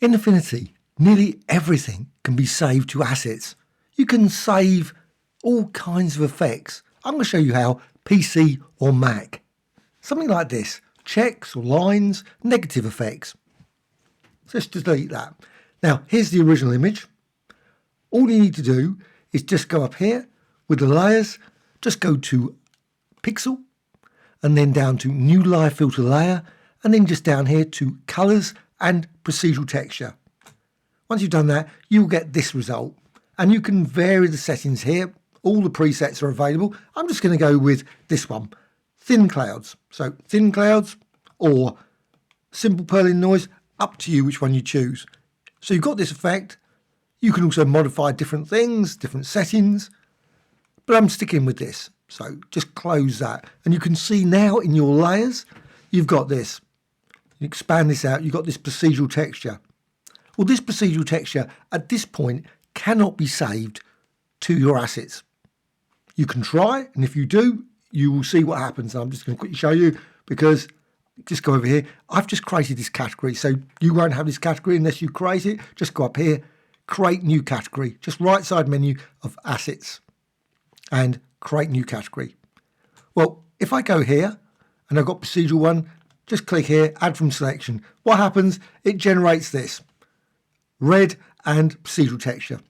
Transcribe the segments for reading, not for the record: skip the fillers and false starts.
In Affinity, nearly everything can be saved to assets. You can save all kinds of effects. I'm going to show you how PC or Mac. Something like this, checks or lines, negative effects. So let's just delete that. Now, here's the original image. All you need to do is just go up here with the layers, just go to Pixel, and then down to New Layer Filter Layer, and then just down here to Colors and Procedural Texture. Once you've done that, you'll get this result. And you can vary the settings here. All the presets are available. I'm just going to go with this one, Thin Clouds. So Thin Clouds or Simple Purling Noise, up to you which one you choose. So you've got this effect. You can also modify different things, different settings, but I'm sticking with this. So just close that. And you can see now in your layers, you've got this. You expand this out, you've got this procedural texture. Well, this procedural texture at this point cannot be saved to your assets. You can try, and if you do, you will see what happens. I'm just going to quickly show you because just go over here. I've just created this category, so you won't have this category unless you create it. Just go up here, create new category, just right side menu of assets and create new category. Well, if I go here and I've got procedural one, just click here, add from selection. What happens? It generates this red and procedural texture.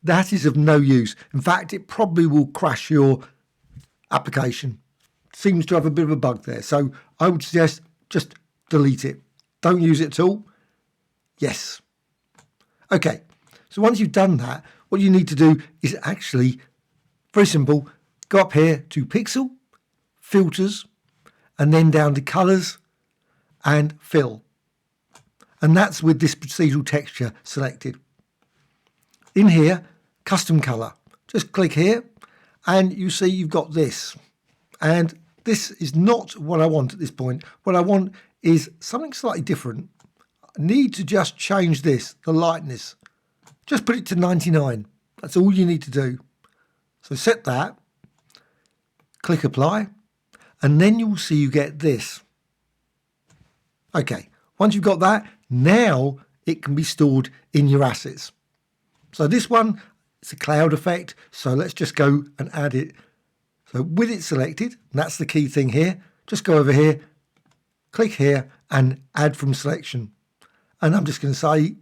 That is of no use. In fact, it probably will crash your application. Seems to have a bit of a bug there. So I would suggest just delete it. Don't use it at all. Yes. Okay. So once you've done that, what you need to do is actually, very simple, go up here to Pixel, Filters, and then down to Colors and Fill. And that's with this procedural texture selected. In here, Custom Color. Just click here and you see you've got this. And this is not what I want at this point. What I want is something slightly different. I need to just change this, the lightness. Just put it to 99. That's all you need to do. So set that, click Apply, and then you'll see you get this. Okay, once you've got that, now it can be stored in your assets. So this one, it's a cloud effect. So let's just go and add it. So with it selected, and that's the key thing here, just go over here, click here and add from selection. And I'm just going to say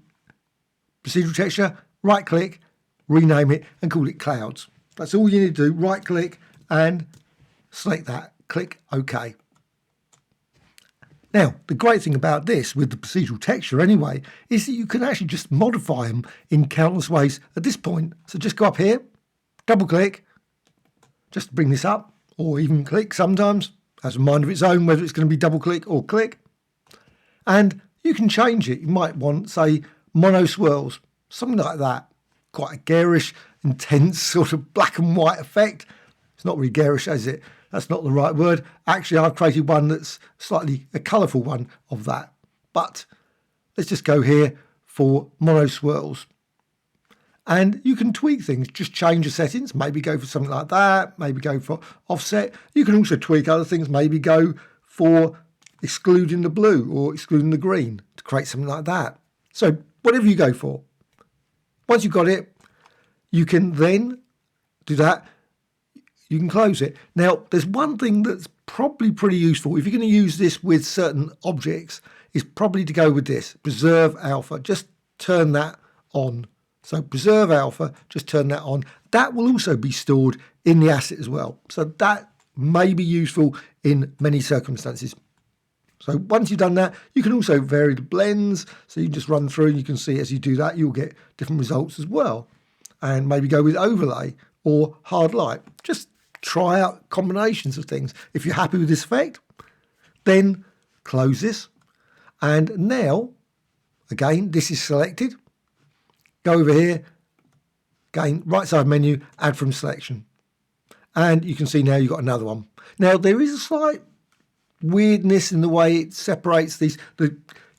procedural texture, right click, rename it and call it clouds. That's all you need to do. Right click and select that. Click OK. Now, the great thing about this with the procedural texture anyway, is that you can actually just modify them in countless ways at this point. So just go up here, double click, just bring this up, or even click sometimes, has a mind of its own, whether it's going to be double click or click. And you can change it. You might want, say, mono swirls, something like that. Quite a garish, intense sort of black and white effect. It's not really garish, is it? That's not the right word. Actually, I've created one that's slightly a colourful one of that. But let's just go here for mono swirls. And you can tweak things, just change the settings, maybe go for something like that, maybe go for offset. You can also tweak other things, maybe go for excluding the blue or excluding the green to create something like that. So whatever you go for. Once you've got it, you can then do that. You can close it. Now, there's one thing that's probably pretty useful. If you're going to use this with certain objects, is probably to go with this, Preserve Alpha. Just turn that on. So Preserve Alpha, just turn that on. That will also be stored in the asset as well. So that may be useful in many circumstances. So once you've done that, you can also vary the blends. So you just run through and you can see as you do that, you'll get different results as well. And maybe go with overlay or hard light. Just try out combinations of things. If you're happy with this effect, then close this. And now, again, this is selected. Go over here, again, right side menu, add from selection. And you can see now you've got another one. Now, there is a slight weirdness in the way it separates these.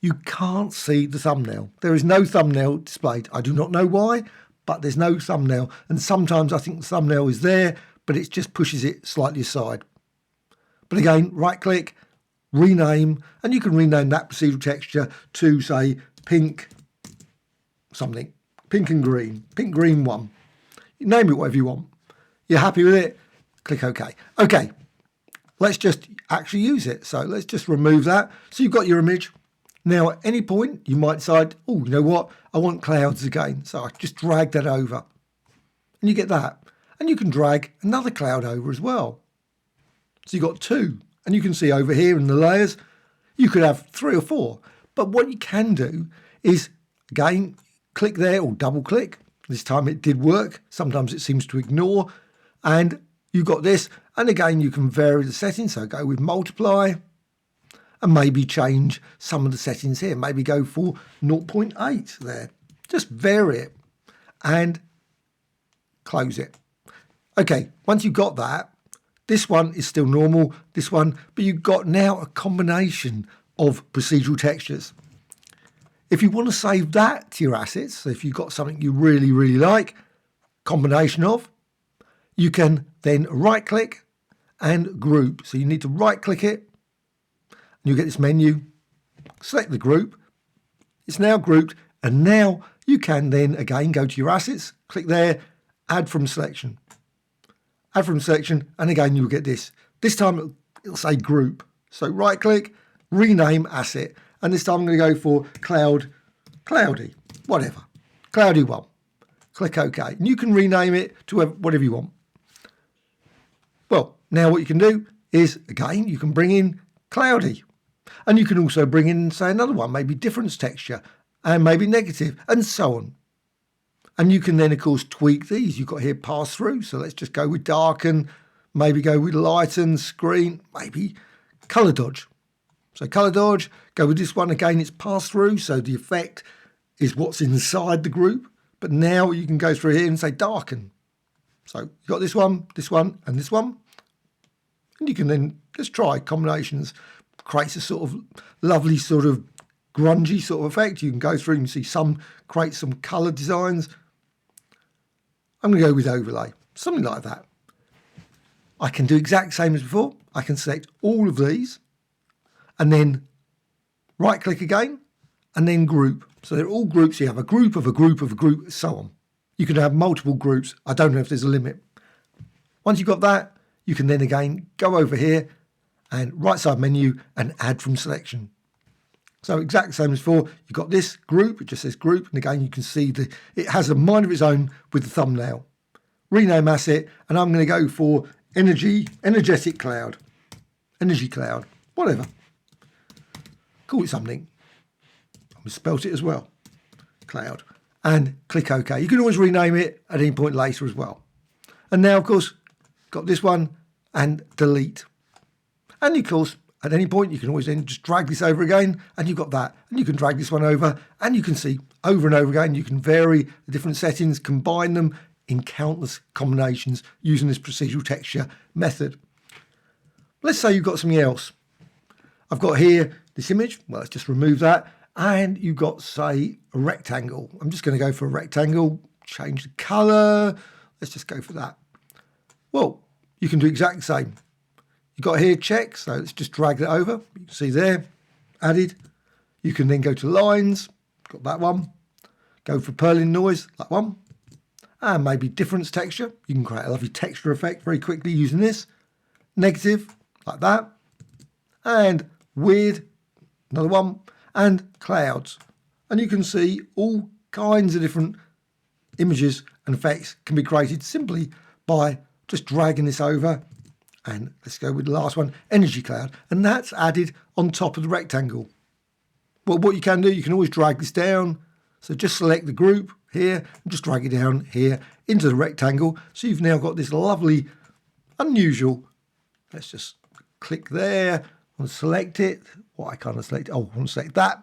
You can't see the thumbnail. There is no thumbnail displayed. I do not know why, but there's no thumbnail. And sometimes I think the thumbnail is there, but it just pushes it slightly aside. But again, right click, rename, and you can rename that procedural texture to say pink something. Pink and green. Pink, green one. You name it whatever you want. You're happy with it? Click OK. OK, let's just actually use it. So let's just remove that. So you've got your image. Now at any point you might decide, oh, you know what? I want clouds again. So I just drag that over. And you get that. And you can drag another cloud over as well. So you've got two. And you can see over here in the layers, you could have 3 or 4. But what you can do is, again, click there or double click. This time it did work. Sometimes it seems to ignore. And you've got this. And again, you can vary the settings. So go with multiply and maybe change some of the settings here. Maybe go for 0.8 there. Just vary it and close it. Okay, once you've got that, this one is still normal, this one, but you've got now a combination of procedural textures. If you want to save that to your assets, so if you've got something you really, really like, combination of, you can then right click and group. So you need to right click it and you get this menu, select the group. It's now grouped, and now you can then again go to your assets, click there, add from selection. Add from selection, and again you'll get this. This time it'll say group. So right click, rename asset, and this time I'm going to go for cloudy, whatever, cloudy one. Click OK, and you can rename it to whatever you want. Well, now what you can do is, again, you can bring in cloudy, and you can also bring in, say, another one, maybe difference texture, and maybe negative, and so on. And you can then, of course, tweak these. You've got here pass through. So let's just go with darken, maybe go with lighten, screen, maybe color dodge. So color dodge, go with this one. Again, it's pass through. So the effect is what's inside the group. But now you can go through here and say darken. So you've got this one, and this one. And you can then just try combinations. Creates a sort of lovely sort of grungy sort of effect. You can go through and see some, create some color designs. I'm going to go with overlay, something like that. I can do exact same as before. I can select all of these and then right click again and then group. So they're all groups. You have a group of a group of a group, so on. You can have multiple groups. I don't know if there's a limit. Once you've got that, you can then again go over here and right side menu and add from selection. So exact same as before, you've got this group, it just says group, and again you can see that it has a mind of its own with the thumbnail. Rename asset, and I'm going to go for energetic cloud, energy cloud, whatever. Call it something. I misspelt it as well, cloud, and click OK. You can always rename it at any point later as well. And now, of course, got this one and delete. And of course, at any point, you can always then just drag this over again, and you've got that. And you can drag this one over, and you can see over and over again, you can vary the different settings, combine them in countless combinations using this procedural texture method. Let's say you've got something else. I've got here this image. Well, let's just remove that. And you've got, say, a rectangle. I'm just going to go for a rectangle, change the color. Let's just go for that. Well, you can do exactly the same. You've got here check, so let's just drag that over. You can see there, added. You can then go to lines, got that one. Go for purling noise, that one. And maybe difference texture. You can create a lovely texture effect very quickly using this. Negative, like that. And weird, another one. And clouds. And you can see all kinds of different images and effects can be created simply by just dragging this over. And let's go with the last one, energy cloud. And that's added on top of the rectangle. Well, what you can do, you can always drag this down. So just select the group here and just drag it down here into the rectangle. So you've now got this lovely, unusual, let's just click there and select it. What I kind of select, oh, I want to select that.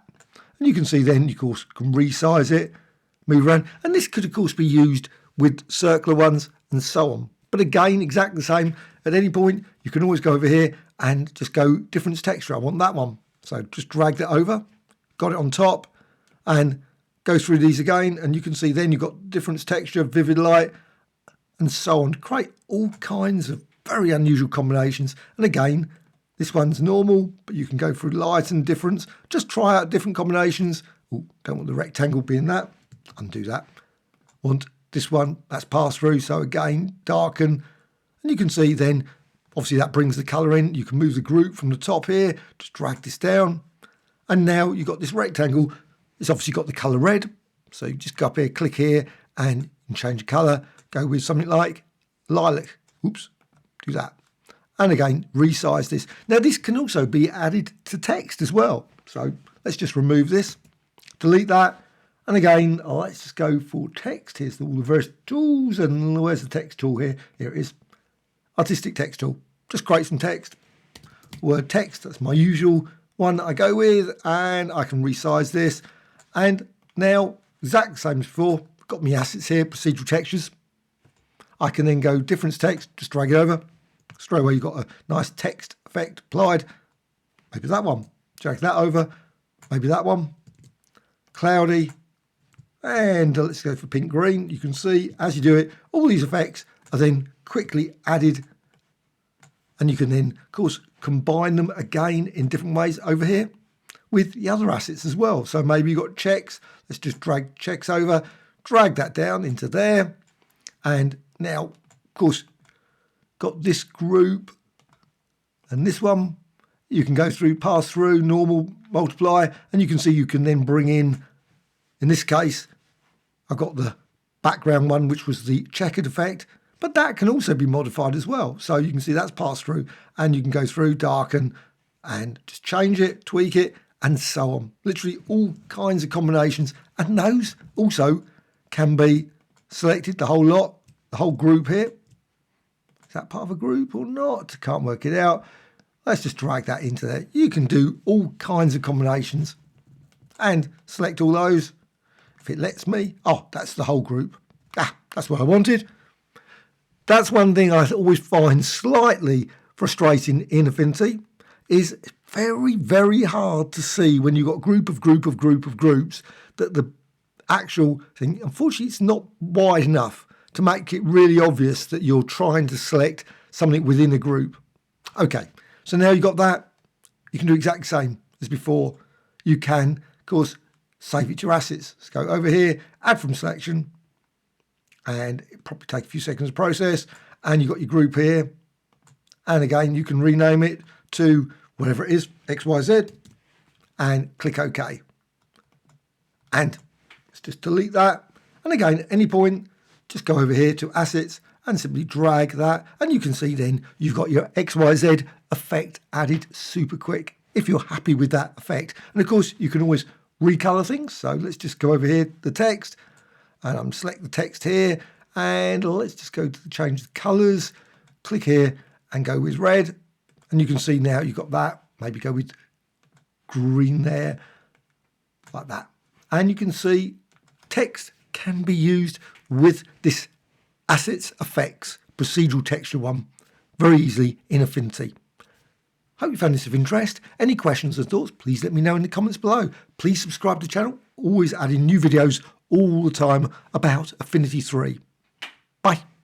And you can see then, you of course, can resize it, move around. And this could, of course, be used with circular ones and so on. But again, exactly the same. At any point, you can always go over here and just go difference texture. I want that one. So just drag that over, got it on top, and go through these again. And you can see then you've got difference texture, vivid light, and so on. Create all kinds of very unusual combinations. And again, this one's normal, but you can go through light and difference. Just try out different combinations. Oh, don't want the rectangle being that. Undo that. Want this one, that's pass through. So again, darken. And you can see then, obviously that brings the colour in. You can move the group from the top here. Just drag this down. And now you've got this rectangle. It's obviously got the colour red. So you just go up here, click here, and you can change the colour. Go with something like lilac. Oops, do that. And again, resize this. Now this can also be added to text as well. So let's just remove this, delete that. And again, let's just go for text. Here's all the various tools. And where's the text tool here? Here it is. Artistic text tool. Just create some text. Word text, that's my usual one that I go with. And I can resize this. And now, exact same as before. Got my assets here, procedural textures. I can then go difference text, just drag it over. Straight away, you've got a nice text effect applied. Maybe that one. Drag that over. Maybe that one. Cloudy. And let's go for pink green. You can see as you do it, all these effects are then quickly added. And you can then, of course, combine them again in different ways over here with the other assets as well. So maybe you've got checks. Let's just drag checks over, drag that down into there. And now, of course, got this group and this one. You can go through, pass through, normal, multiply, and you can see you can then bring in this case, I've got the background one, which was the checkered effect, but that can also be modified as well. So you can see that's passed through, and you can go through, darken, and just change it, tweak it, and so on. Literally all kinds of combinations. And those also can be selected, the whole lot, the whole group here. Is that part of a group or not? Can't work it out. Let's just drag that into there. You can do all kinds of combinations and select all those. If it lets me, that's the whole group. That's what I wanted. That's one thing I always find slightly frustrating in Affinity is very, very hard to see when you've got group of groups that the actual thing, unfortunately, it's not wide enough to make it really obvious that you're trying to select something within a group. Okay, so now you've got that. You can do exactly the same as before. You can, of course, save it to your assets. Let's go over here, add from selection, and it probably take a few seconds to process. And you've got your group here. And again, you can rename it to whatever it is, XYZ, and click OK. And let's just delete that. And again, at any point, just go over here to assets and simply drag that. And you can see then you've got your XYZ effect added super quick if you're happy with that effect. And of course, you can always recolor things. So let's just go over here, the text, and I'm select the text here. And let's just go to change the colors, click here and go with red. And you can see now you've got that. Maybe go with green there, like that. And you can see text can be used with this assets effects procedural texture one very easily in Affinity. Hope you found this of interest. Any questions or thoughts, please let me know in the comments below. Please subscribe to the channel. Always adding new videos all the time about Affinity 3. Bye.